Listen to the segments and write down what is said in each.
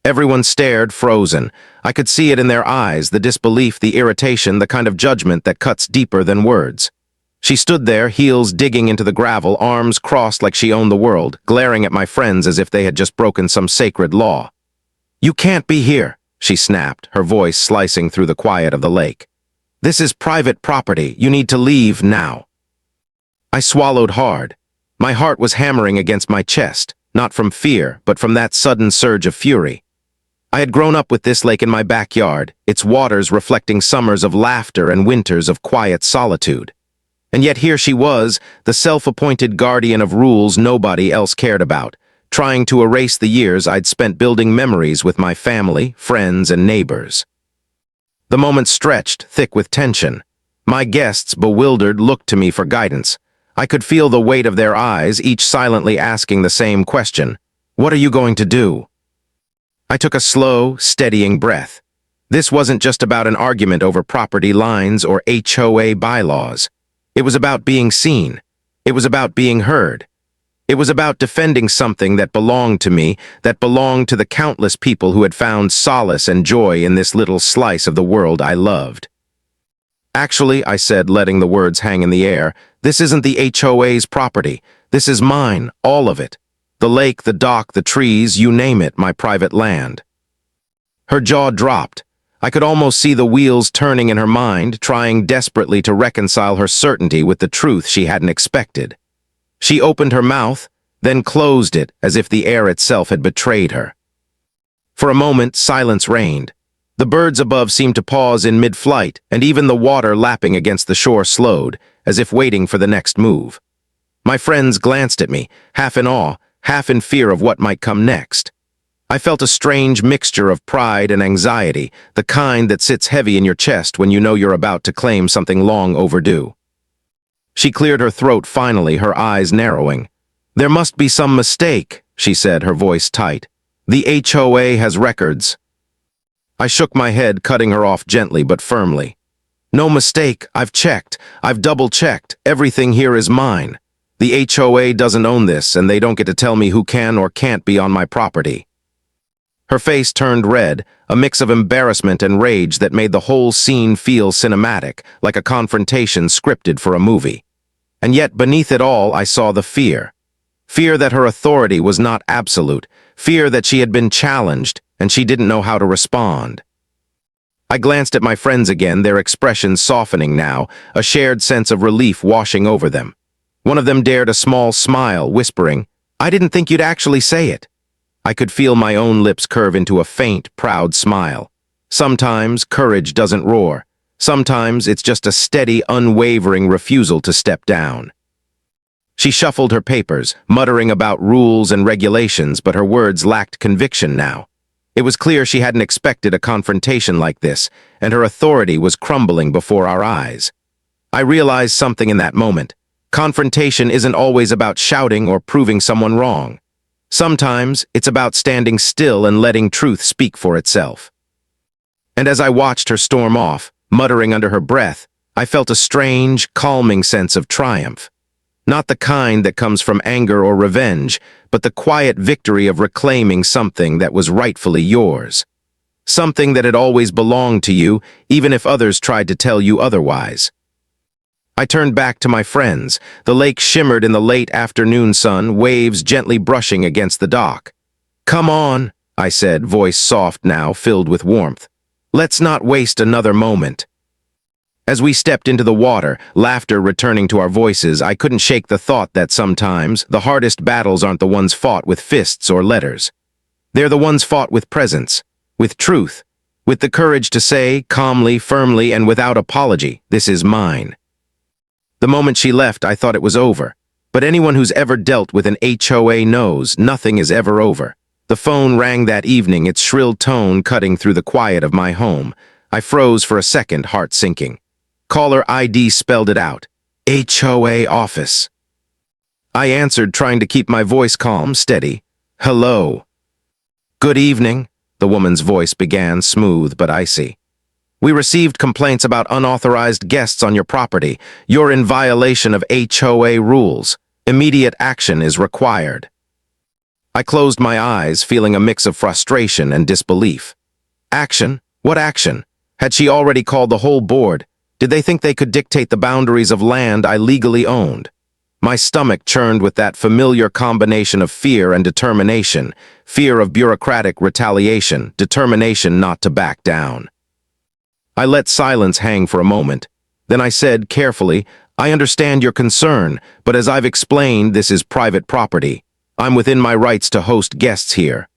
Everyone stared, frozen. I could see it in their eyes, the disbelief, the irritation, the kind of judgment that cuts deeper than words. She stood there, heels digging into the gravel, arms crossed like she owned the world, glaring at my friends as if they had just broken some sacred law. "You can't be here," she snapped, her voice slicing through the quiet of the lake. "This is private property. You need to leave now." I swallowed hard. My heart was hammering against my chest, not from fear, but from that sudden surge of fury. I had grown up with this lake in my backyard, its waters reflecting summers of laughter and winters of quiet solitude. And yet here she was, the self-appointed guardian of rules nobody else cared about, trying to erase the years I'd spent building memories with my family, friends, and neighbors. The moment stretched, thick with tension. My guests, bewildered, looked to me for guidance. I could feel the weight of their eyes, each silently asking the same question. "What are you going to do?" I took a slow, steadying breath. This wasn't just about an argument over property lines or HOA bylaws. It was about being seen. It was about being heard. It was about defending something that belonged to me, that belonged to the countless people who had found solace and joy in this little slice of the world I loved. "Actually," I said, letting the words hang in the air, "this isn't the HOA's property. This is mine, all of it. The lake, the dock, the trees, you name it, my private land." Her jaw dropped. I could almost see the wheels turning in her mind, trying desperately to reconcile her certainty with the truth she hadn't expected. She opened her mouth, then closed it as if the air itself had betrayed her. For a moment, silence reigned. The birds above seemed to pause in mid-flight, and even the water lapping against the shore slowed, as if waiting for the next move. My friends glanced at me, half in awe, half in fear of what might come next. I felt a strange mixture of pride and anxiety, the kind that sits heavy in your chest when you know you're about to claim something long overdue. She cleared her throat finally, her eyes narrowing. "There must be some mistake," she said, her voice tight. "The HOA has records." I shook my head, cutting her off gently but firmly. "No mistake. I've checked. I've double-checked. Everything here is mine. The HOA doesn't own this, and they don't get to tell me who can or can't be on my property." Her face turned red, a mix of embarrassment and rage that made the whole scene feel cinematic, like a confrontation scripted for a movie. And yet, beneath it all, I saw the fear. Fear that her authority was not absolute, fear that she had been challenged, and she didn't know how to respond. I glanced at my friends again, their expressions softening now, a shared sense of relief washing over them. One of them dared a small smile, whispering, "I didn't think you'd actually say it." I could feel my own lips curve into a faint, proud smile. Sometimes courage doesn't roar. Sometimes it's just a steady, unwavering refusal to step down. She shuffled her papers, muttering about rules and regulations, but her words lacked conviction now. It was clear she hadn't expected a confrontation like this, and her authority was crumbling before our eyes. I realized something in that moment. Confrontation isn't always about shouting or proving someone wrong. Sometimes it's about standing still and letting truth speak for itself. And as I watched her storm off, muttering under her breath, I felt a strange, calming sense of triumph. Not the kind that comes from anger or revenge, but the quiet victory of reclaiming something that was rightfully yours. Something that had always belonged to you, even if others tried to tell you otherwise. I turned back to my friends. The lake shimmered in the late afternoon sun, waves gently brushing against the dock. "Come on," I said, voice soft now, filled with warmth. "Let's not waste another moment." As we stepped into the water, laughter returning to our voices, I couldn't shake the thought that sometimes the hardest battles aren't the ones fought with fists or letters. They're the ones fought with presence, with truth, with the courage to say, calmly, firmly, and without apology, "This is mine." The moment she left, I thought it was over. But anyone who's ever dealt with an HOA knows nothing is ever over. The phone rang that evening, its shrill tone cutting through the quiet of my home. I froze for a second, heart sinking. Caller ID spelled it out. HOA office. I answered, trying to keep my voice calm, steady. "Hello." "Good evening," the woman's voice began, smooth but icy. "We received complaints about unauthorized guests on your property. You're in violation of HOA rules. Immediate action is required." I closed my eyes, feeling a mix of frustration and disbelief. Action? What action? Had she already called the whole board? Did they think they could dictate the boundaries of land I legally owned? My stomach churned with that familiar combination of fear and determination, fear of bureaucratic retaliation, determination not to back down. I let silence hang for a moment. Then I said carefully, "I understand your concern, but as I've explained, this is private property. I'm within my rights to host guests here."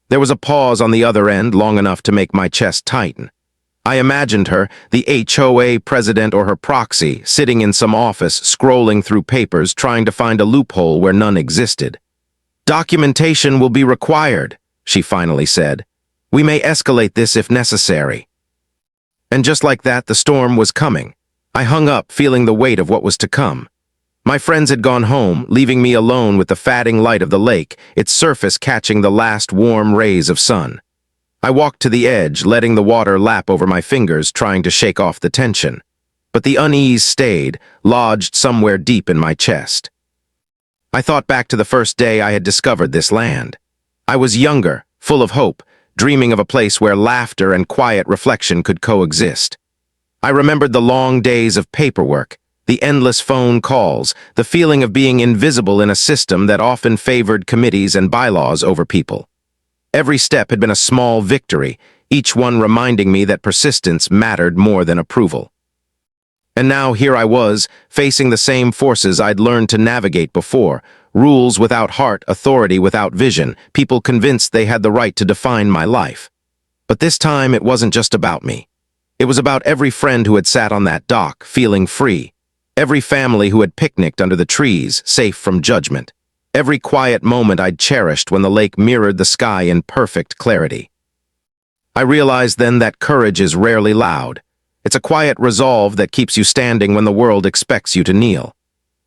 There was a pause on the other end long enough to make my chest tighten. I imagined her, the HOA president or her proxy, sitting in some office, scrolling through papers, trying to find a loophole where none existed. "Documentation will be required," she finally said. "We may escalate this if necessary." And just like that, the storm was coming. I hung up, feeling the weight of what was to come. My friends had gone home, leaving me alone with the fading light of the lake, its surface catching the last warm rays of sun. I walked to the edge, letting the water lap over my fingers, trying to shake off the tension. But the unease stayed, lodged somewhere deep in my chest. I thought back to the first day I had discovered this land. I was younger, full of hope, dreaming of a place where laughter and quiet reflection could coexist. I remembered the long days of paperwork, the endless phone calls, the feeling of being invisible in a system that often favored committees and bylaws over people. Every step had been a small victory, each one reminding me that persistence mattered more than approval. And now here I was, facing the same forces I'd learned to navigate before, rules without heart, authority without vision, people convinced they had the right to define my life. But this time it wasn't just about me. It was about every friend who had sat on that dock, feeling free. Every family who had picnicked under the trees, safe from judgment. Every quiet moment I'd cherished when the lake mirrored the sky in perfect clarity. I realized then that courage is rarely loud. It's a quiet resolve that keeps you standing when the world expects you to kneel.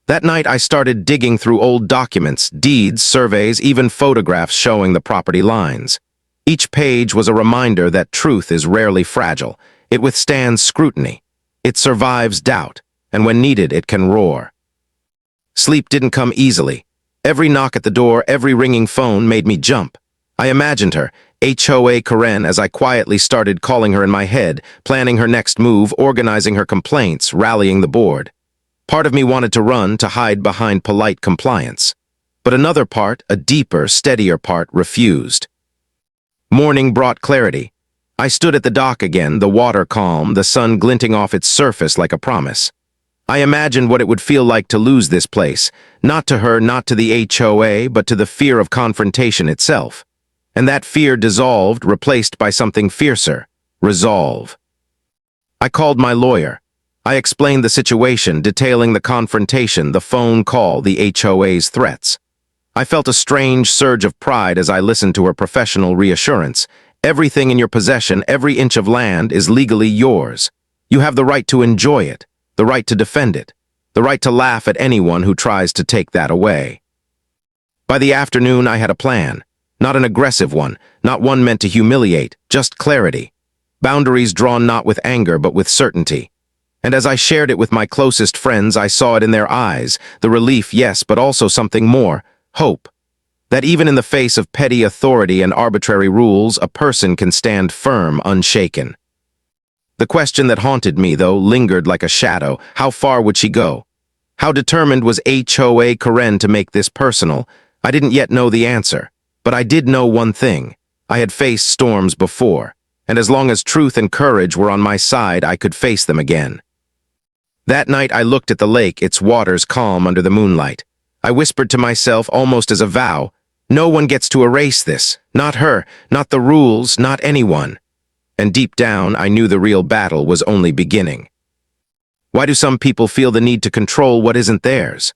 That night I started digging through old documents, deeds, surveys, even photographs showing the property lines. Each page was a reminder that truth is rarely fragile. It withstands scrutiny. It survives doubt, and when needed, it can roar. Sleep didn't come easily. Every knock at the door, every ringing phone made me jump. I imagined her, HOA as I quietly started calling her in my head, planning her next move, organizing her complaints, rallying the board. Part of me wanted to run, to hide behind polite compliance. But another part, a deeper, steadier part, refused. Morning brought clarity. I stood at the dock again, the water calm, the sun glinting off its surface like a promise. I imagined what it would feel like to lose this place, not to her, not to the HOA, but to the fear of confrontation itself. And that fear dissolved, replaced by something fiercer, resolve. I called my lawyer. I explained the situation, detailing the confrontation, the phone call, the HOA's threats. I felt a strange surge of pride as I listened to her professional reassurance. Everything in your possession, every inch of land, is legally yours. You have the right to enjoy it, the right to defend it, the right to laugh at anyone who tries to take that away. By the afternoon, I had a plan. Not an aggressive one, not one meant to humiliate, just clarity. Boundaries drawn not with anger, but with certainty. And as I shared it with my closest friends, I saw it in their eyes, the relief, yes, but also something more, hope. That even in the face of petty authority and arbitrary rules, a person can stand firm, unshaken. The question that haunted me, though, lingered like a shadow. How far would she go? How determined was HOA to make this personal? I didn't yet know the answer. But I did know one thing. I had faced storms before, and as long as truth and courage were on my side, I could face them again. That night I looked at the lake, its waters calm under the moonlight. I whispered to myself, almost as a vow, no one gets to erase this. Not her, not the rules, not anyone. And deep down, I knew the real battle was only beginning. Why do some people feel the need to control what isn't theirs?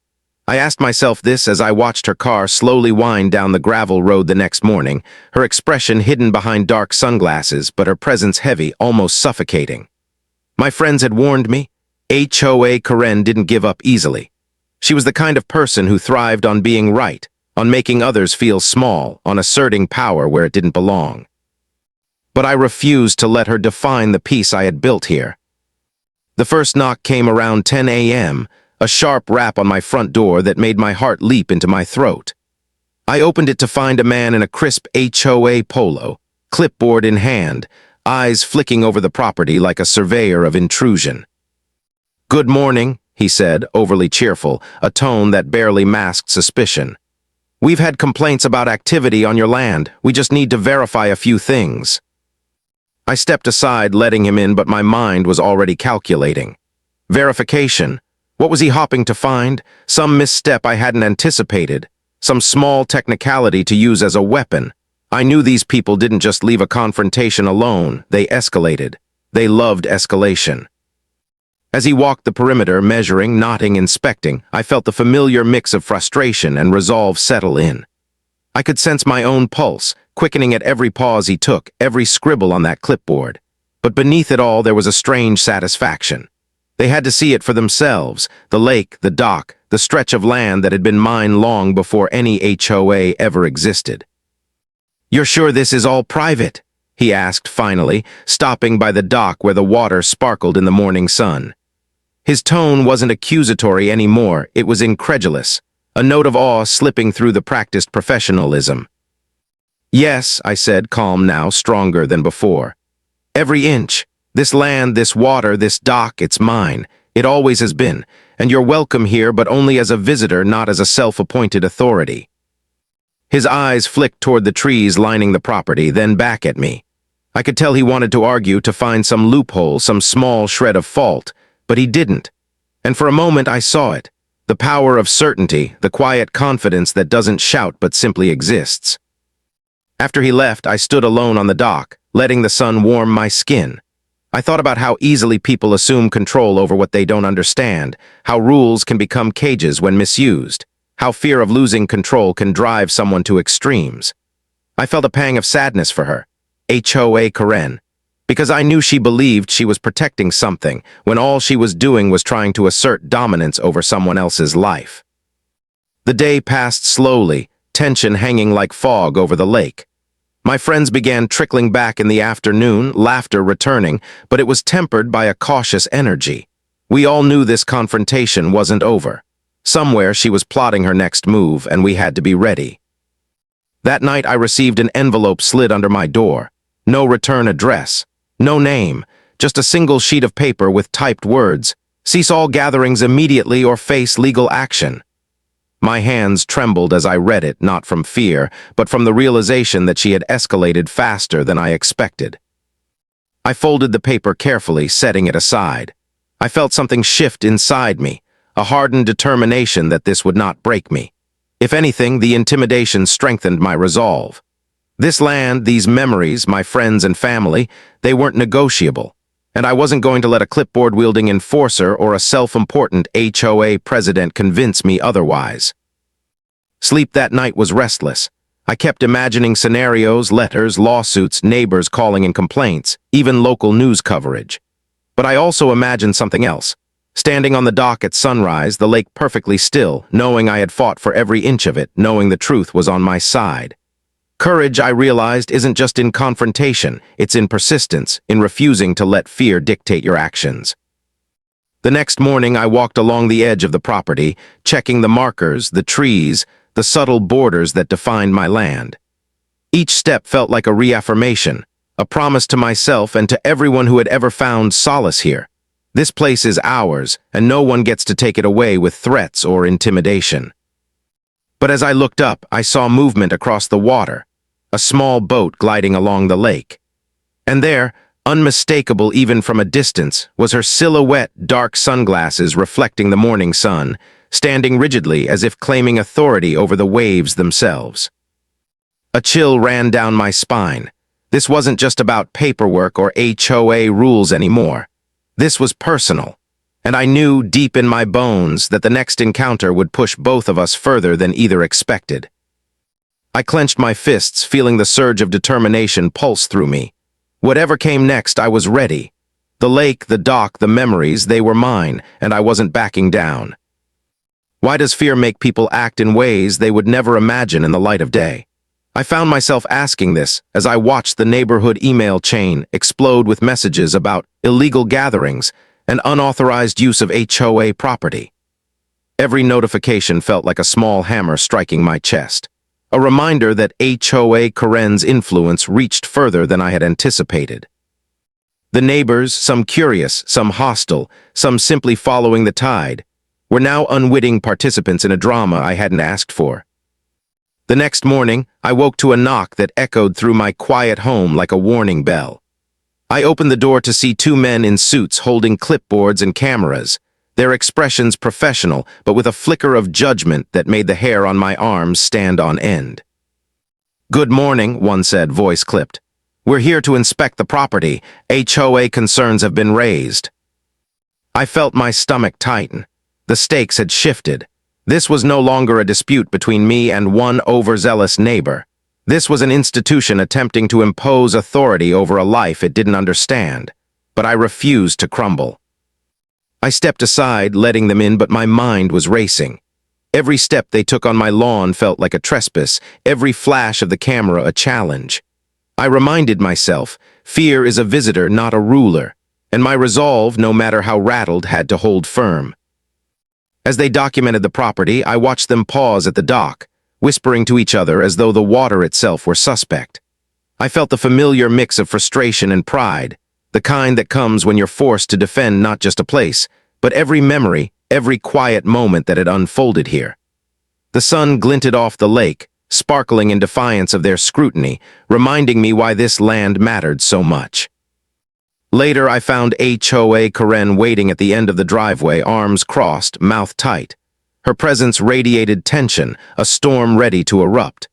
I asked myself this as I watched her car slowly wind down the gravel road the next morning, her expression hidden behind dark sunglasses, but her presence heavy, almost suffocating. My friends had warned me. HOA didn't give up easily. She was the kind of person who thrived on being right, on making others feel small, on asserting power where it didn't belong. But I refused to let her define the peace I had built here. The first knock came around 10 a.m., a sharp rap on my front door that made my heart leap into my throat. I opened it to find a man in a crisp HOA polo, clipboard in hand, eyes flicking over the property like a surveyor of intrusion. "Good morning," he said, overly cheerful, a tone that barely masked suspicion. "We've had complaints about activity on your land. We just need to verify a few things." I stepped aside, letting him in, but my mind was already calculating. Verification? What was he hopping to find? Some misstep I hadn't anticipated. Some small technicality to use as a weapon. I knew these people didn't just leave a confrontation alone. They escalated. They loved escalation. As he walked the perimeter, measuring, nodding, inspecting, I felt the familiar mix of frustration and resolve settle in. I could sense my own pulse, quickening at every pause he took, every scribble on that clipboard. But beneath it all, there was a strange satisfaction. They had to see it for themselves, the lake, the dock, the stretch of land that had been mine long before any HOA ever existed. "You're sure this is all private?" he asked finally, stopping by the dock where the water sparkled in the morning sun. His tone wasn't accusatory anymore, it was incredulous, a note of awe slipping through the practiced professionalism. "Yes," I said, calm now, stronger than before. "Every inch. This land, this water, this dock, it's mine. It always has been, and you're welcome here, but only as a visitor, not as a self-appointed authority." His eyes flicked toward the trees lining the property, then back at me. I could tell he wanted to argue, to find some loophole, some small shred of fault, but he didn't. And for a moment I saw it. The power of certainty, the quiet confidence that doesn't shout but simply exists. After he left, I stood alone on the dock, letting the sun warm my skin. I thought about how easily people assume control over what they don't understand, how rules can become cages when misused, how fear of losing control can drive someone to extremes. I felt a pang of sadness for her, HOA-karen, because I knew she believed she was protecting something when all she was doing was trying to assert dominance over someone else's life. The day passed slowly, tension hanging like fog over the lake. My friends began trickling back in the afternoon, laughter returning, but it was tempered by a cautious energy. We all knew this confrontation wasn't over. Somewhere she was plotting her next move, and we had to be ready. That night I received an envelope slid under my door. No return address. No name, just a single sheet of paper with typed words, "Cease all gatherings immediately or face legal action." My hands trembled as I read it, not from fear, but from the realization that she had escalated faster than I expected. I folded the paper carefully, setting it aside. I felt something shift inside me, a hardened determination that this would not break me. If anything, the intimidation strengthened my resolve. This land, these memories, my friends and family, they weren't negotiable, and I wasn't going to let a clipboard-wielding enforcer or a self-important HOA president convince me otherwise. Sleep that night was restless. I kept imagining scenarios, letters, lawsuits, neighbors calling in complaints, even local news coverage. But I also imagined something else. Standing on the dock at sunrise, the lake perfectly still, knowing I had fought for every inch of it, knowing the truth was on my side. Courage, I realized, isn't just in confrontation, it's in persistence, in refusing to let fear dictate your actions. The next morning, I walked along the edge of the property, checking the markers, the trees, the subtle borders that defined my land. Each step felt like a reaffirmation, a promise to myself and to everyone who had ever found solace here. This place is ours, and no one gets to take it away with threats or intimidation. But as I looked up, I saw movement across the water, a small boat gliding along the lake. And there, unmistakable even from a distance, was her silhouette, dark sunglasses reflecting the morning sun, standing rigidly as if claiming authority over the waves themselves. A chill ran down my spine. This wasn't just about paperwork or HOA rules anymore. This was personal, and I knew deep in my bones that the next encounter would push both of us further than either expected. I clenched my fists, feeling the surge of determination pulse through me. Whatever came next, I was ready. The lake, the dock, the memories, they were mine, and I wasn't backing down. Why does fear make people act in ways they would never imagine in the light of day? I found myself asking this as I watched the neighborhood email chain explode with messages about illegal gatherings and unauthorized use of HOA property. Every notification felt like a small hammer striking my chest. A reminder that HOA Karen's influence reached further than I had anticipated. The neighbors, some curious, some hostile, some simply following the tide, were now unwitting participants in a drama I hadn't asked for. The next morning, I woke to a knock that echoed through my quiet home like a warning bell. I opened the door to see two men in suits holding clipboards and cameras, their expressions professional, but with a flicker of judgment that made the hair on my arms stand on end. "Good morning," one said, voice clipped. "We're here to inspect the property. HOA concerns have been raised." I felt my stomach tighten. The stakes had shifted. This was no longer a dispute between me and one overzealous neighbor. This was an institution attempting to impose authority over a life it didn't understand, but I refused to crumble. I stepped aside, letting them in, but my mind was racing. Every step they took on my lawn felt like a trespass, every flash of the camera a challenge. I reminded myself, fear is a visitor, not a ruler, and my resolve, no matter how rattled, had to hold firm. As they documented the property, I watched them pause at the dock, whispering to each other as though the water itself were suspect. I felt the familiar mix of frustration and pride, the kind that comes when you're forced to defend not just a place, but every memory, every quiet moment that had unfolded here. The sun glinted off the lake, sparkling in defiance of their scrutiny, reminding me why this land mattered so much. Later, I found HOA Karen waiting at the end of the driveway, arms crossed, mouth tight. Her presence radiated tension, a storm ready to erupt.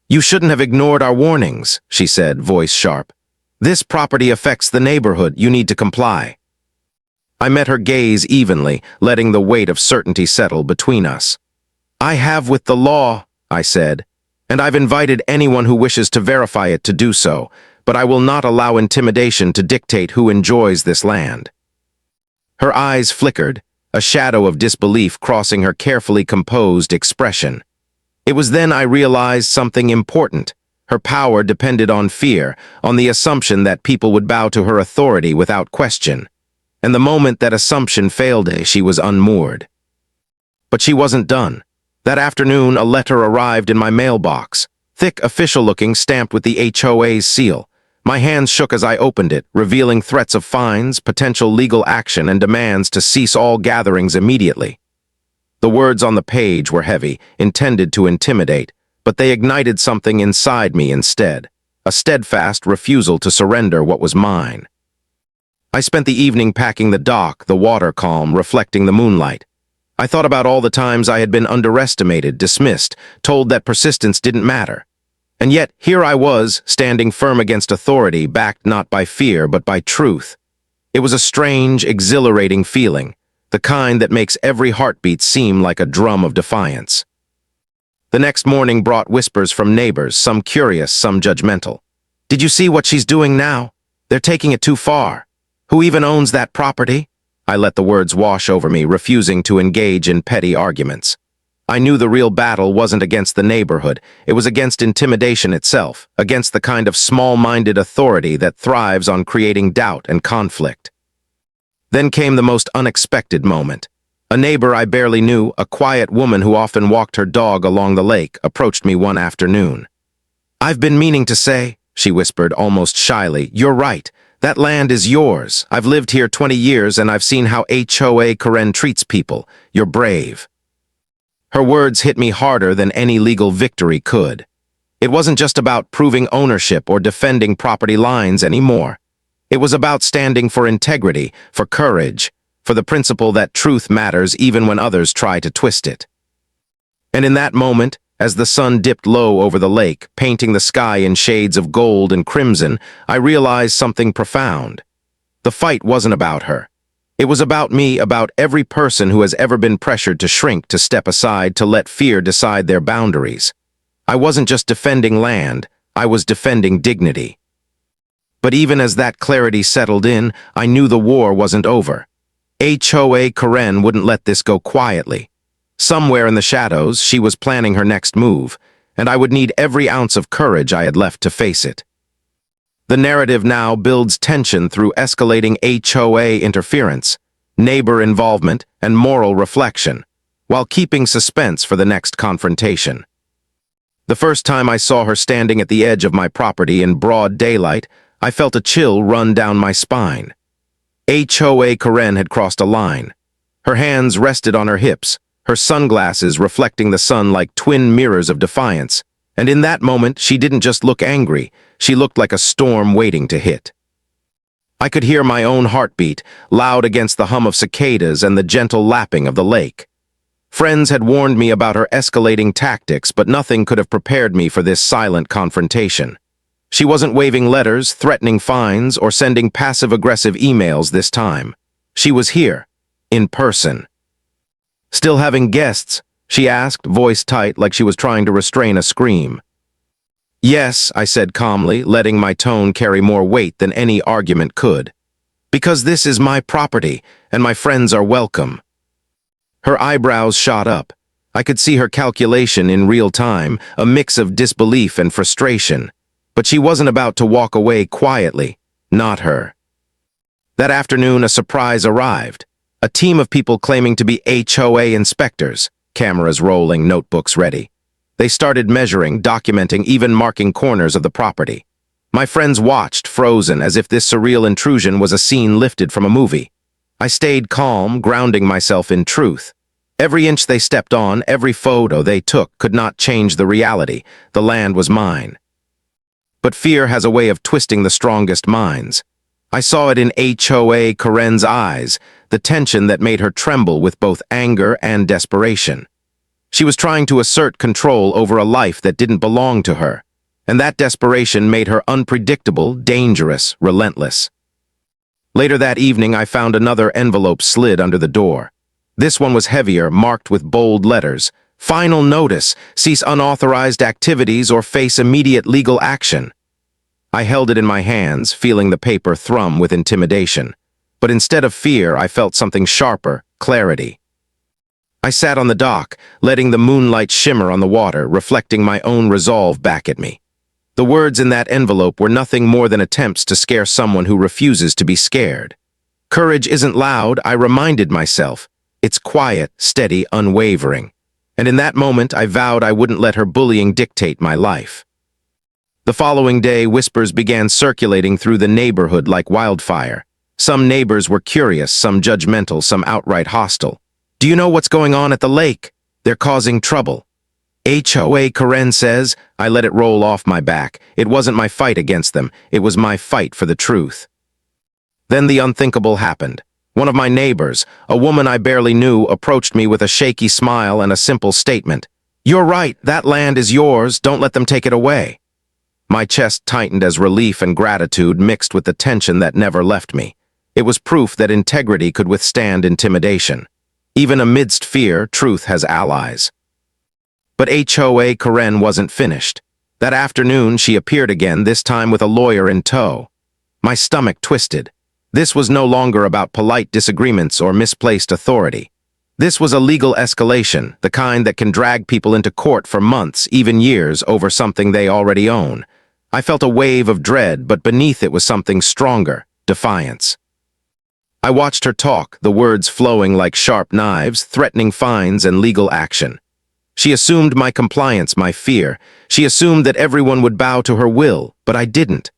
"You shouldn't have ignored our warnings," she said, voice sharp. "This property affects the neighborhood. You need to comply." I met her gaze evenly, letting the weight of certainty settle between us. "I have with the law," I said, "and I've invited anyone who wishes to verify it to do so, but I will not allow intimidation to dictate who enjoys this land." Her eyes flickered, a shadow of disbelief crossing her carefully composed expression. It was then I realized something important. Her power depended on fear, on the assumption that people would bow to her authority without question. And the moment that assumption failed her, she was unmoored. But she wasn't done. That afternoon, a letter arrived in my mailbox, thick, official-looking, stamped with the HOA's seal. My hands shook as I opened it, revealing threats of fines, potential legal action, and demands to cease all gatherings immediately. The words on the page were heavy, intended to intimidate, but they ignited something inside me instead, a steadfast refusal to surrender what was mine. I spent the evening packing the dock, the water calm, reflecting the moonlight. I thought about all the times I had been underestimated, dismissed, told that persistence didn't matter. And yet, here I was, standing firm against authority, backed not by fear, but by truth. It was a strange, exhilarating feeling, the kind that makes every heartbeat seem like a drum of defiance. The next morning brought whispers from neighbors, some curious, some judgmental. "Did you see what she's doing now? They're taking it too far. Who even owns that property?" I let the words wash over me, refusing to engage in petty arguments. I knew the real battle wasn't against the neighborhood, it was against intimidation itself, against the kind of small-minded authority that thrives on creating doubt and conflict. Then came the most unexpected moment. A neighbor I barely knew, a quiet woman who often walked her dog along the lake, approached me one afternoon. "I've been meaning to say," she whispered almost shyly, "you're right. That land is yours. I've lived here 20 years and I've seen how HOA Karen treats people. You're brave." Her words hit me harder than any legal victory could. It wasn't just about proving ownership or defending property lines anymore. It was about standing for integrity, for courage, for the principle that truth matters even when others try to twist it. And in that moment, as the sun dipped low over the lake, painting the sky in shades of gold and crimson, I realized something profound. The fight wasn't about her. It was about me, about every person who has ever been pressured to shrink, to step aside, to let fear decide their boundaries. I wasn't just defending land, I was defending dignity. But even as that clarity settled in, I knew the war wasn't over. HOA Karen wouldn't let this go quietly. Somewhere in the shadows, she was planning her next move, and I would need every ounce of courage I had left to face it. The narrative now builds tension through escalating HOA interference, neighbor involvement, and moral reflection, while keeping suspense for the next confrontation. The first time I saw her standing at the edge of my property in broad daylight, I felt a chill run down my spine. HOA Karen had crossed a line. Her hands rested on her hips, her sunglasses reflecting the sun like twin mirrors of defiance. And in that moment, she didn't just look angry, she looked like a storm waiting to hit. I could hear my own heartbeat, loud against the hum of cicadas and the gentle lapping of the lake. Friends had warned me about her escalating tactics, but nothing could have prepared me for this silent confrontation. She wasn't waving letters, threatening fines, or sending passive-aggressive emails this time. She was here, in person. "Still having guests?" she asked, voice tight like she was trying to restrain a scream. "Yes," I said calmly, letting my tone carry more weight than any argument could. "Because this is my property, and my friends are welcome." Her eyebrows shot up. I could see her calculation in real time, a mix of disbelief and frustration. But she wasn't about to walk away quietly. Not her. That afternoon, a surprise arrived. A team of people claiming to be HOA inspectors, cameras rolling, notebooks ready. They started measuring, documenting, even marking corners of the property. My friends watched, frozen, as if this surreal intrusion was a scene lifted from a movie. I stayed calm, grounding myself in truth. Every inch they stepped on, every photo they took could not change the reality. The land was mine. But fear has a way of twisting the strongest minds. I saw it in HOA Karen's eyes, the tension that made her tremble with both anger and desperation. She was trying to assert control over a life that didn't belong to her, and that desperation made her unpredictable, dangerous, relentless. Later that evening, I found another envelope slid under the door. This one was heavier, marked with bold letters. "Final notice. Cease unauthorized activities or face immediate legal action." I held it in my hands, feeling the paper thrum with intimidation. But instead of fear, I felt something sharper, clarity. I sat on the dock, letting the moonlight shimmer on the water, reflecting my own resolve back at me. The words in that envelope were nothing more than attempts to scare someone who refuses to be scared. Courage isn't loud, I reminded myself. It's quiet, steady, unwavering. And in that moment, I vowed I wouldn't let her bullying dictate my life. The following day, whispers began circulating through the neighborhood like wildfire. Some neighbors were curious, some judgmental, some outright hostile. "Do you know what's going on at the lake? They're causing trouble." HOA Karen says. I let it roll off my back. It wasn't my fight against them. It was my fight for the truth. Then the unthinkable happened. One of my neighbors, a woman I barely knew, approached me with a shaky smile and a simple statement. "You're right, that land is yours, don't let them take it away." My chest tightened as relief and gratitude mixed with the tension that never left me. It was proof that integrity could withstand intimidation. Even amidst fear, truth has allies. But HOA Karen wasn't finished. That afternoon, she appeared again, this time with a lawyer in tow. My stomach twisted. This was no longer about polite disagreements or misplaced authority. This was a legal escalation, the kind that can drag people into court for months, even years, over something they already own. I felt a wave of dread, but beneath it was something stronger, defiance. I watched her talk, the words flowing like sharp knives, threatening fines and legal action. She assumed my compliance, my fear. She assumed that everyone would bow to her will, but I didn't.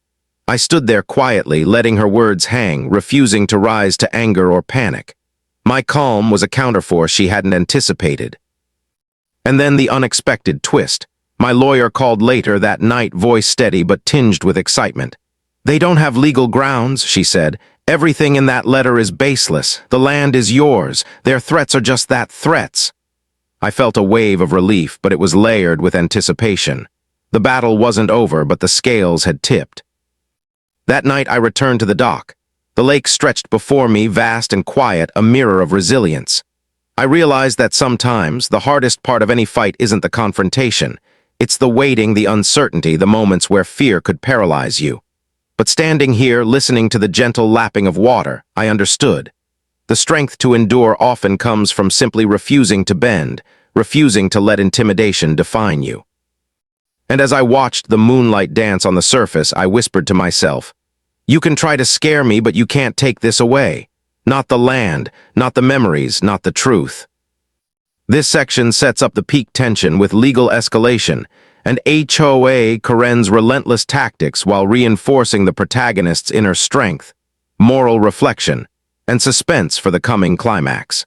I stood there quietly, letting her words hang, refusing to rise to anger or panic. My calm was a counterforce she hadn't anticipated. And then the unexpected twist. My lawyer called later that night, voice steady but tinged with excitement. "They don't have legal grounds," she said. "Everything in that letter is baseless. The land is yours. Their threats are just that, threats." I felt a wave of relief, but it was layered with anticipation. The battle wasn't over, but the scales had tipped. That night I returned to the dock. The lake stretched before me, vast and quiet, a mirror of resilience. I realized that sometimes the hardest part of any fight isn't the confrontation. It's the waiting, the uncertainty, the moments where fear could paralyze you. But standing here, listening to the gentle lapping of water, I understood. The strength to endure often comes from simply refusing to bend, refusing to let intimidation define you. And as I watched the moonlight dance on the surface, I whispered to myself, "You can try to scare me, but you can't take this away. Not the land, not the memories, not the truth." This section sets up the peak tension with legal escalation, and HOA relentless tactics while reinforcing the protagonist's inner strength, moral reflection, and suspense for the coming climax.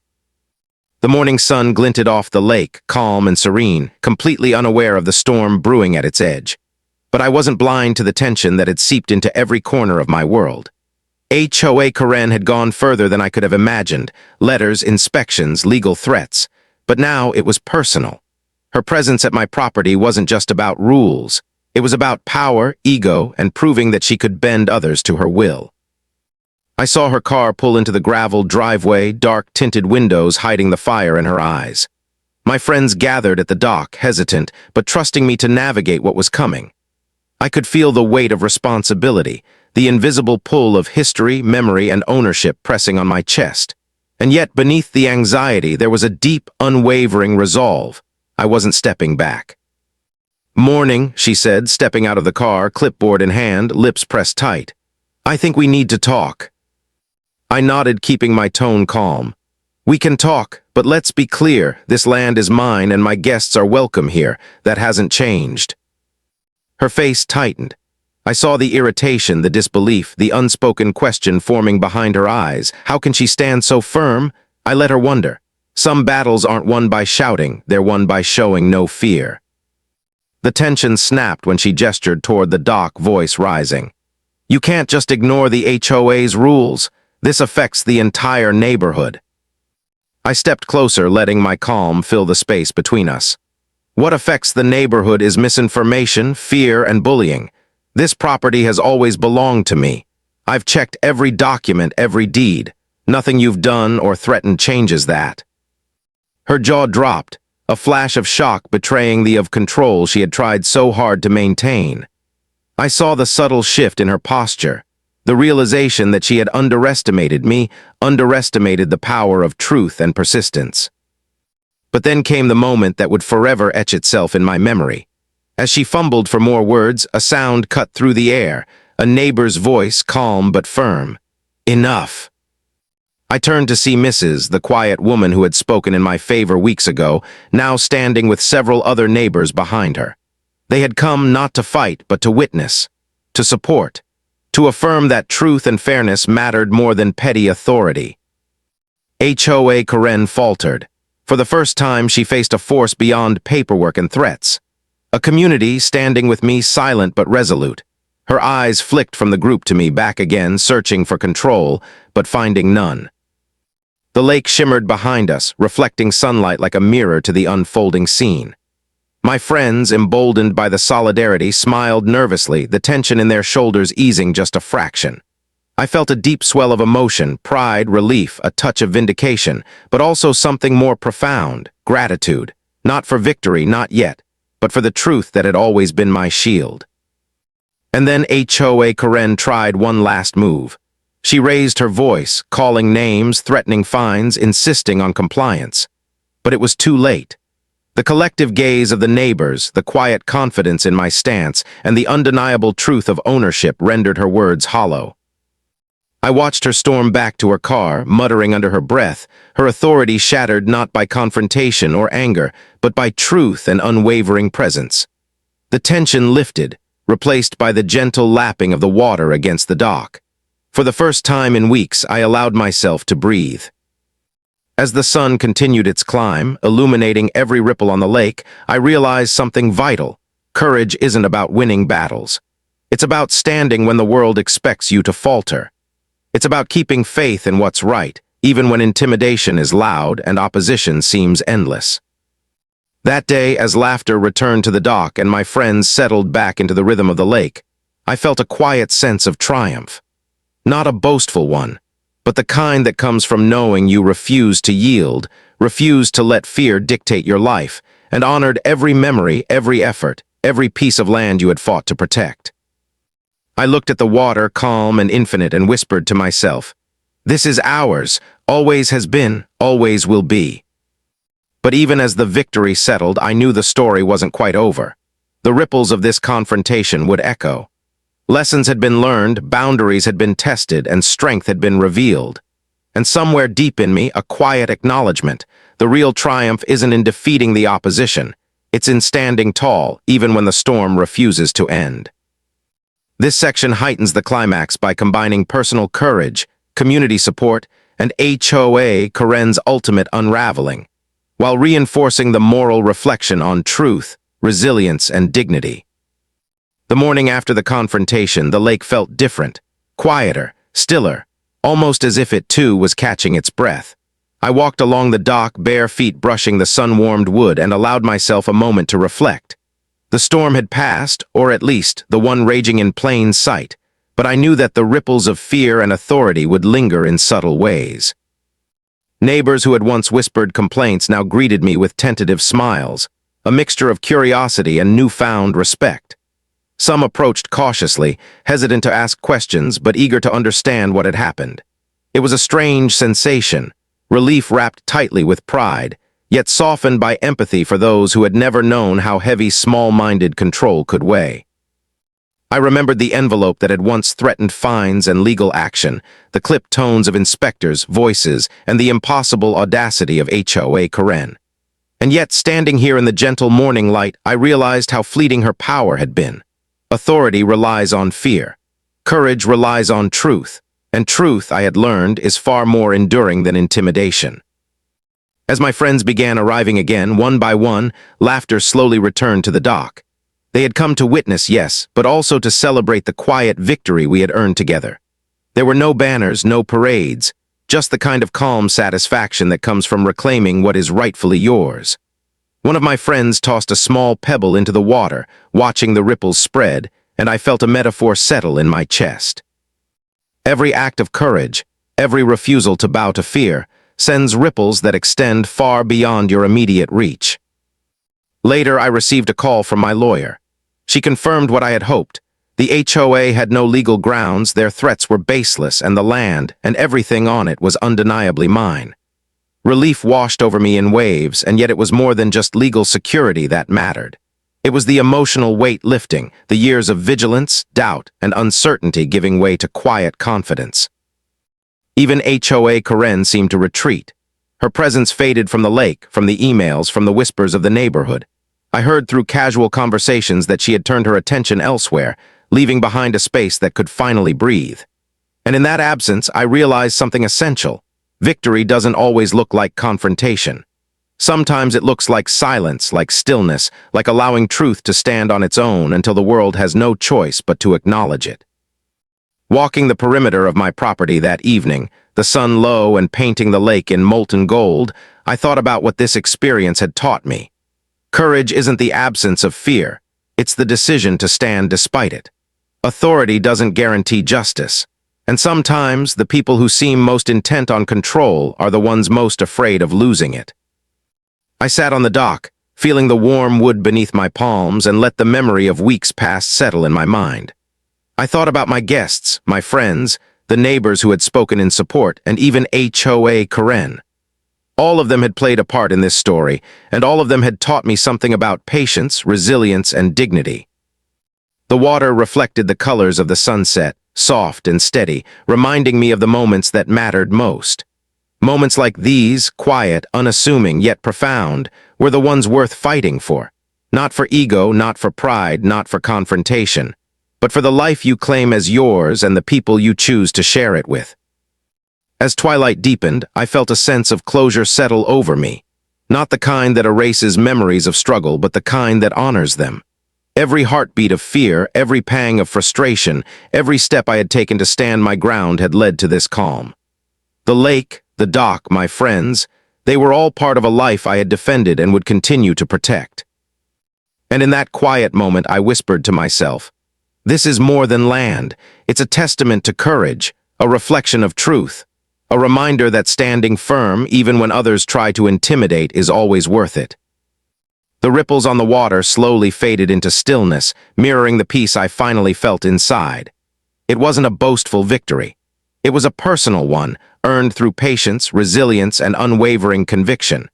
The morning sun glinted off the lake, calm and serene, completely unaware of the storm brewing at its edge. But I wasn't blind to the tension that had seeped into every corner of my world. HOA had gone further than I could have imagined, letters, inspections, legal threats. But now it was personal. Her presence at my property wasn't just about rules. It was about power, ego, and proving that she could bend others to her will. I saw her car pull into the gravel driveway, dark tinted windows hiding the fire in her eyes. My friends gathered at the dock, hesitant, but trusting me to navigate what was coming. I could feel the weight of responsibility, the invisible pull of history, memory, and ownership pressing on my chest. And yet, beneath the anxiety, there was a deep, unwavering resolve. I wasn't stepping back. "Morning," she said, stepping out of the car, clipboard in hand, lips pressed tight. "I think we need to talk." I nodded, keeping my tone calm. "We can talk, but let's be clear. This land is mine and my guests are welcome here. That hasn't changed." Her face tightened. I saw the irritation, the disbelief, the unspoken question forming behind her eyes. How can she stand so firm? I let her wonder. Some battles aren't won by shouting, they're won by showing no fear. The tension snapped when she gestured toward the dock, voice rising. "You can't just ignore the HOA's rules. This affects the entire neighborhood." I stepped closer, letting my calm fill the space between us. What affects the neighborhood is misinformation, fear, and bullying. This property has always belonged to me. I've checked every document, every deed. Nothing you've done or threatened changes that. Her jaw dropped, a flash of shock betraying the of control she had tried so hard to maintain. I saw the subtle shift in her posture, the realization that she had underestimated me, underestimated the power of truth and persistence. But then came the moment that would forever etch itself in my memory. As she fumbled for more words, a sound cut through the air, a neighbor's voice, calm but firm. "Enough." I turned to see Mrs., the quiet woman who had spoken in my favor weeks ago, now standing with several other neighbors behind her. They had come not to fight, but to witness, to support, to affirm that truth and fairness mattered more than petty authority. HOA faltered. For the first time, she faced a force beyond paperwork and threats. A community standing with me, silent but resolute. Her eyes flicked from the group to me, back again, searching for control, but finding none. The lake shimmered behind us, reflecting sunlight like a mirror to the unfolding scene. My friends, emboldened by the solidarity, smiled nervously, the tension in their shoulders easing just a fraction. I felt a deep swell of emotion, pride, relief, a touch of vindication, but also something more profound, gratitude. Not for victory, not yet, but for the truth that had always been my shield. And then HOA tried one last move. She raised her voice, calling names, threatening fines, insisting on compliance. But it was too late. The collective gaze of the neighbors, the quiet confidence in my stance, and the undeniable truth of ownership rendered her words hollow. I watched her storm back to her car, muttering under her breath, her authority shattered not by confrontation or anger, but by truth and unwavering presence. The tension lifted, replaced by the gentle lapping of the water against the dock. For the first time in weeks, I allowed myself to breathe. As the sun continued its climb, illuminating every ripple on the lake, I realized something vital. Courage isn't about winning battles. It's about standing when the world expects you to falter. It's about keeping faith in what's right, even when intimidation is loud and opposition seems endless. That day, as laughter returned to the dock and my friends settled back into the rhythm of the lake, I felt a quiet sense of triumph. Not a boastful one, but the kind that comes from knowing you refused to yield, refused to let fear dictate your life, and honored every memory, every effort, every piece of land you had fought to protect. I looked at the water, calm and infinite, and whispered to myself, "This is ours, always has been, always will be." But even as the victory settled, I knew the story wasn't quite over. The ripples of this confrontation would echo. Lessons had been learned, boundaries had been tested, and strength had been revealed. And somewhere deep in me, a quiet acknowledgement. The real triumph isn't in defeating the opposition. It's in standing tall, even when the storm refuses to end. This section heightens the climax by combining personal courage, community support, and HOA Karen's ultimate unraveling, while reinforcing the moral reflection on truth, resilience, and dignity. The morning after the confrontation, the lake felt different, quieter, stiller, almost as if it too was catching its breath. I walked along the dock, bare feet brushing the sun-warmed wood, and allowed myself a moment to reflect. The storm had passed, or at least the one raging in plain sight, but I knew that the ripples of fear and authority would linger in subtle ways. Neighbors who had once whispered complaints now greeted me with tentative smiles, a mixture of curiosity and newfound respect. Some approached cautiously, hesitant to ask questions but eager to understand what had happened. It was a strange sensation, relief wrapped tightly with pride, yet softened by empathy for those who had never known how heavy small-minded control could weigh. I remembered the envelope that had once threatened fines and legal action, the clipped tones of inspectors' voices, and the impossible audacity of HOA Karen. And yet, standing here in the gentle morning light, I realized how fleeting her power had been. Authority relies on fear. Courage relies on truth. And truth, I had learned, is far more enduring than intimidation. As my friends began arriving again, one by one, laughter slowly returned to the dock. They had come to witness, yes, but also to celebrate the quiet victory we had earned together. There were no banners, no parades, just the kind of calm satisfaction that comes from reclaiming what is rightfully yours. One of my friends tossed a small pebble into the water, watching the ripples spread, and I felt a metaphor settle in my chest. Every act of courage, every refusal to bow to fear, sends ripples that extend far beyond your immediate reach. Later, I received a call from my lawyer. She confirmed what I had hoped. The HOA had no legal grounds, their threats were baseless, and the land and everything on it was undeniably mine. Relief washed over me in waves, and yet it was more than just legal security that mattered. It was the emotional weight lifting, the years of vigilance, doubt, and uncertainty giving way to quiet confidence. Even HOA Karen seemed to retreat. Her presence faded from the lake, from the emails, from the whispers of the neighborhood. I heard through casual conversations that she had turned her attention elsewhere, leaving behind a space that could finally breathe. And in that absence, I realized something essential. Victory doesn't always look like confrontation. Sometimes it looks like silence, like stillness, like allowing truth to stand on its own until the world has no choice but to acknowledge it. Walking the perimeter of my property that evening, the sun low and painting the lake in molten gold, I thought about what this experience had taught me. Courage isn't the absence of fear, it's the decision to stand despite it. Authority doesn't guarantee justice. And sometimes, the people who seem most intent on control are the ones most afraid of losing it. I sat on the dock, feeling the warm wood beneath my palms, and let the memory of weeks past settle in my mind. I thought about my guests, my friends, the neighbors who had spoken in support, and even HOA Karen. All of them had played a part in this story, and all of them had taught me something about patience, resilience, and dignity. The water reflected the colors of the sunset, soft and steady, reminding me of the moments that mattered most. Moments like these, quiet, unassuming, yet profound, were the ones worth fighting for. Not for ego, not for pride, not for confrontation, but for the life you claim as yours and the people you choose to share it with. As twilight deepened, I felt a sense of closure settle over me. Not the kind that erases memories of struggle, but the kind that honors them. Every heartbeat of fear, every pang of frustration, every step I had taken to stand my ground had led to this calm. The lake, the dock, my friends, they were all part of a life I had defended and would continue to protect. And in that quiet moment, I whispered to myself, this is more than land. It's a testament to courage, a reflection of truth, a reminder that standing firm, even when others try to intimidate, is always worth it. The ripples on the water slowly faded into stillness, mirroring the peace I finally felt inside. It wasn't a boastful victory. It was a personal one, earned through patience, resilience, and unwavering conviction.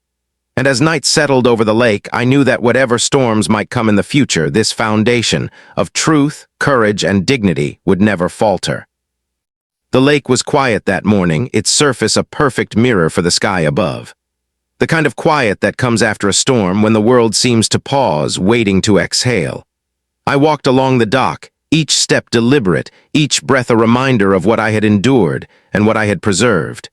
And as night settled over the lake, I knew that whatever storms might come in the future, this foundation of truth, courage, and dignity would never falter. The lake was quiet that morning, its surface a perfect mirror for the sky above. The kind of quiet that comes after a storm when the world seems to pause, waiting to exhale. I walked along the dock, each step deliberate, each breath a reminder of what I had endured and what I had preserved.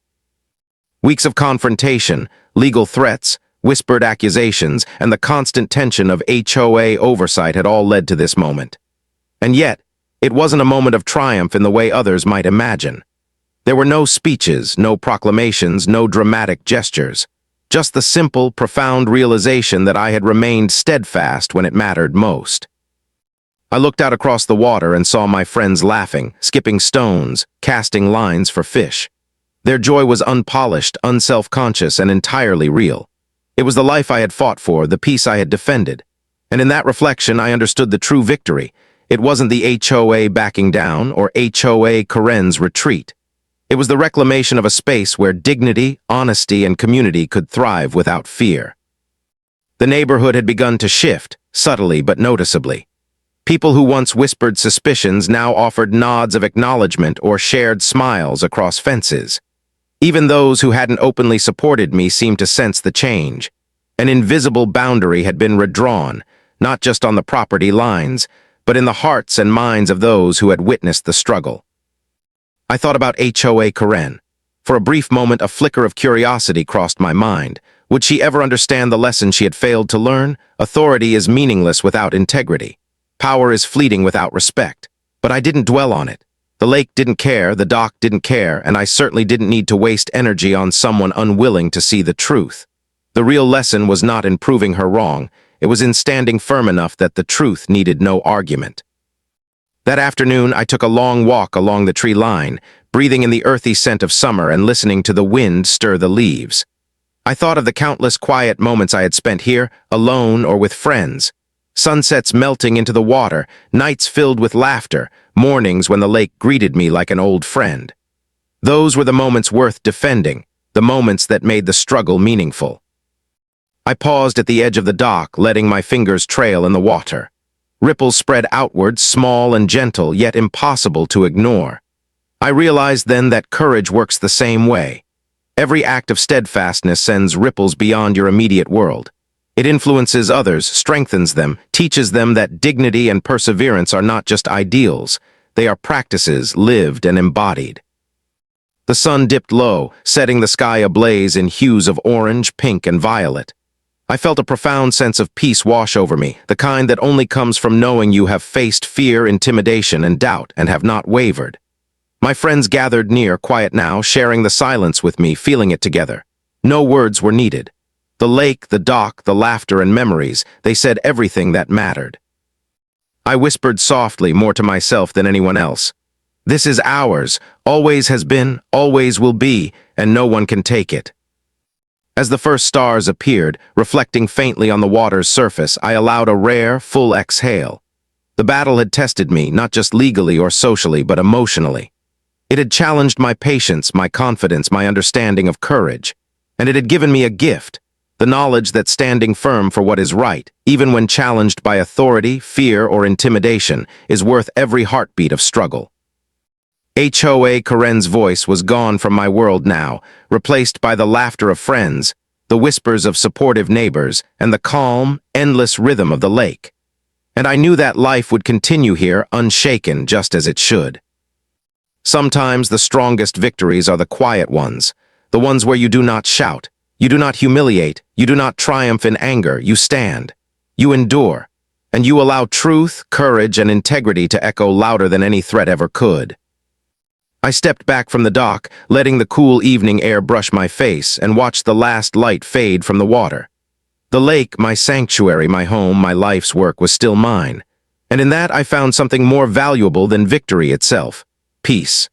Weeks of confrontation, legal threats, whispered accusations, and the constant tension of HOA oversight had all led to this moment. And yet, it wasn't a moment of triumph in the way others might imagine. There were no speeches, no proclamations, no dramatic gestures. Just the simple, profound realization that I had remained steadfast when it mattered most. I looked out across the water and saw my friends laughing, skipping stones, casting lines for fish. Their joy was unpolished, unself-conscious, and entirely real. It was the life I had fought for, the peace I had defended. And in that reflection, I understood the true victory. It wasn't the HOA backing down or hoakaren's retreat. It was the reclamation of a space where dignity, honesty, and community could thrive without fear. The neighborhood had begun to shift, subtly but noticeably. People who once whispered suspicions now offered nods of acknowledgement or shared smiles across fences. Even those who hadn't openly supported me seemed to sense the change. An invisible boundary had been redrawn, not just on the property lines, but in the hearts and minds of those who had witnessed the struggle. I thought about hoakaren. For a brief moment, a flicker of curiosity crossed my mind. Would she ever understand the lesson she had failed to learn? Authority is meaningless without integrity. Power is fleeting without respect. But I didn't dwell on it. The lake didn't care, the dock didn't care, and I certainly didn't need to waste energy on someone unwilling to see the truth. The real lesson was not in proving her wrong. It was in standing firm enough that the truth needed no argument. That afternoon, I took a long walk along the tree line, breathing in the earthy scent of summer and listening to the wind stir the leaves. I thought of the countless quiet moments I had spent here, alone or with friends. Sunsets melting into the water, nights filled with laughter, mornings when the lake greeted me like an old friend. Those were the moments worth defending, the moments that made the struggle meaningful. I paused at the edge of the dock, letting my fingers trail in the water. Ripples spread outward, small and gentle, yet impossible to ignore. I realized then that courage works the same way. Every act of steadfastness sends ripples beyond your immediate world. It influences others, strengthens them, teaches them that dignity and perseverance are not just ideals, they are practices lived and embodied. The sun dipped low, setting the sky ablaze in hues of orange, pink, and violet. I felt a profound sense of peace wash over me, the kind that only comes from knowing you have faced fear, intimidation, and doubt, and have not wavered. My friends gathered near, quiet now, sharing the silence with me, feeling it together. No words were needed. The lake, the dock, the laughter and memories, they said everything that mattered. I whispered softly, more to myself than anyone else. This is ours, always has been, always will be, and no one can take it. As the first stars appeared, reflecting faintly on the water's surface, I allowed a rare, full exhale. The battle had tested me, not just legally or socially, but emotionally. It had challenged my patience, my confidence, my understanding of courage. And it had given me a gift. The knowledge that standing firm for what is right, even when challenged by authority, fear, or intimidation, is worth every heartbeat of struggle. hoakaren's voice was gone from my world now, replaced by the laughter of friends, the whispers of supportive neighbors, and the calm, endless rhythm of the lake. And I knew that life would continue here unshaken, just as it should. Sometimes the strongest victories are the quiet ones, the ones where you do not shout, you do not humiliate, you do not triumph in anger, you stand, you endure, and you allow truth, courage, and integrity to echo louder than any threat ever could. I stepped back from the dock, letting the cool evening air brush my face, and watched the last light fade from the water. The lake, my sanctuary, my home, my life's work, was still mine, and in that I found something more valuable than victory itself: peace.